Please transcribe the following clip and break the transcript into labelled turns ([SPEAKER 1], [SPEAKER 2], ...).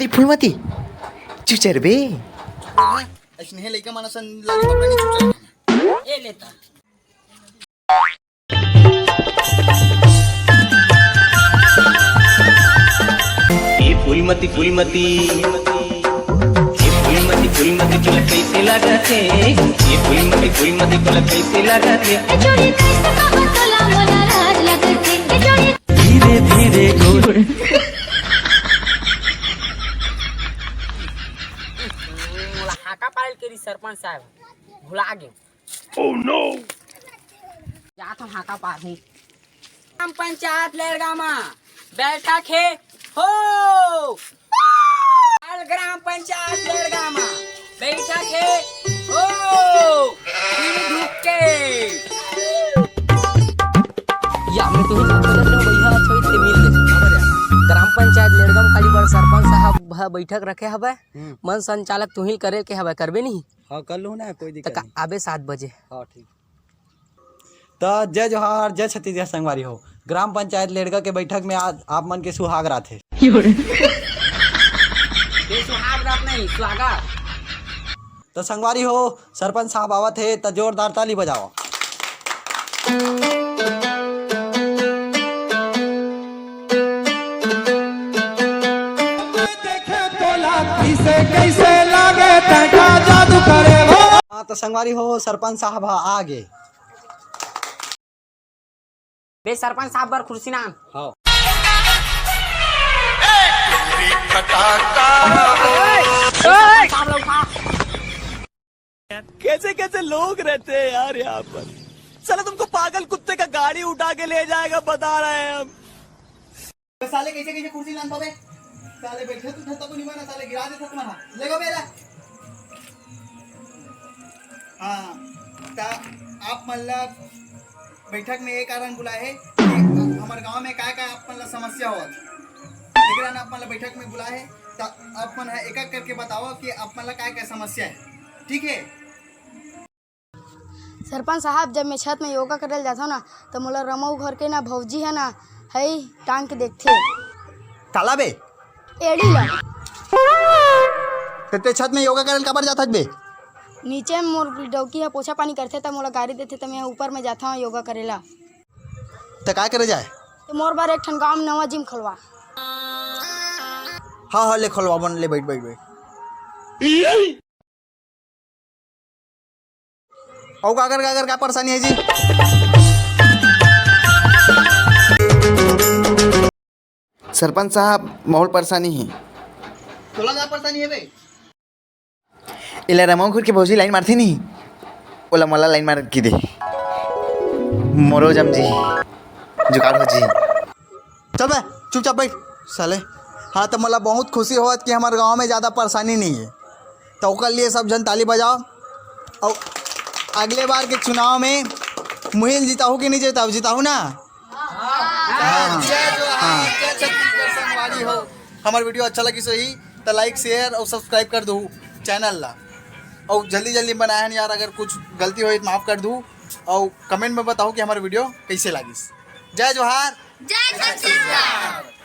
[SPEAKER 1] फूलमती चुचर बे
[SPEAKER 2] ऐसने हे लइका मानसन लॉलीपॉप नहीं चुचा
[SPEAKER 3] ए लेता
[SPEAKER 4] ये फूलमती फूलमती फूलमती तुला कैसे लागते ये फूलमती तुला कैसे लागते धीरे धीरे गोड़
[SPEAKER 3] हाका पाल के सरपंच साहब भुला गए।
[SPEAKER 4] ओह नो
[SPEAKER 3] जा तो हाका पाल ही ग्राम पंचायत लेरगामा बैठक है हो ग्राम पंचायत लेरगामा बैठक है हो धूप के या मैं तो ही भैया छोड़ के मिल गए ग्राम पंचायत लेरगाम खाली बड़ सरपंच साहब बैठक रखे हवे मन संचालक तुहिल करे के हवे करबे नहीं।
[SPEAKER 2] हां कर लो ना कोई दिक्कत नहीं
[SPEAKER 3] आबे 7 बजे।
[SPEAKER 2] हां ठीक। तो जय जोहार जय छत्तीसगढ़ संगवारी हो ग्राम पंचायत लेड़का के बैठक में आज आप मन के सुहाग रात है
[SPEAKER 3] सुहाग रात नहीं स्वागत।
[SPEAKER 2] तो संगवारी हो सरपंच साहब आवत है तो जोरदार ताली बजाओ। कैसे लागे जादू करे हो। हाँ तो संगवारी हो सरपंच साहब आगे
[SPEAKER 3] बे सरपंच साहब बर कुर्सी ना
[SPEAKER 2] हाँ
[SPEAKER 4] कैसे कैसे लोग रहते हैं यार यहाँ पर साला तुमको पागल कुत्ते का गाड़ी उठा के ले जाएगा बता रहे हैं हम।
[SPEAKER 2] साले कैसे कैसे कुर्सी लान पावे साले बैठे तू ठत्ता को नहीं माना साले गिरा दे तुम्हारा लेगो मेरा। हाँ ता आप मतलब बैठक में एक कारण बुलाए है हमारे गांव में क्या आप मतलब समस्या हो लेकिन आप मतलब बैठक में बुलाए है तो आप मन एक एक करके बताओ कि आप मतलब क्या समस्या है ठीक है।
[SPEAKER 5] सरपंच साहब जब मैं छत में योगा करल जाता हूँ ना तो मोला रमऊ घर के ना भौजी है ना है टांग के देखते
[SPEAKER 2] काला बे
[SPEAKER 5] एड़ी ला
[SPEAKER 2] ते छत में योगा करल काबर जाता बे
[SPEAKER 5] नीचे में मोर डौकी है पोछा पानी करते तो मोला गाड़ी देते तो मैं ऊपर में जाता हूँ योगा करेला।
[SPEAKER 2] तो क्या करे जाए
[SPEAKER 5] तो मोर बार एक ठन गाँव में नवा जिम खोलवा।
[SPEAKER 2] हाँ हाँ ले खोलवा बन ले बैठ बैठ बैठ और कागर क्या परेशानी है जी।
[SPEAKER 1] सरपंच साहब बहुत परेशानी है।
[SPEAKER 2] तोला क्या परेशानी है बे
[SPEAKER 1] इला रमाऊ घर के भौजी लाइन मारती नहीं ओला मला लाइन मार की दे मोरो जम जी जुगाड़ हो जी।
[SPEAKER 2] चल बे चुपचाप बैठ साले। हाँ तो मतलब बहुत खुशी होत कि हमारे गांव में ज़्यादा परेशानी नहीं है तो उसके लिए सब जन ताली बजाओ और अगले बार के चुनाव में मुहिम जीताऊ कि नहीं जीताऊ जीताऊ ना। हो हमारे वीडियो अच्छा लगी सही तो लाइक शेयर और सब्सक्राइब कर दो चैनल ला और जल्दी जल्दी बनाए यार अगर कुछ गलती हो तो माफ़ कर दूँ और कमेंट में बताओ कि हमारा वीडियो कैसे लगी। जय जोहार
[SPEAKER 5] जय छत्तीसगढ़।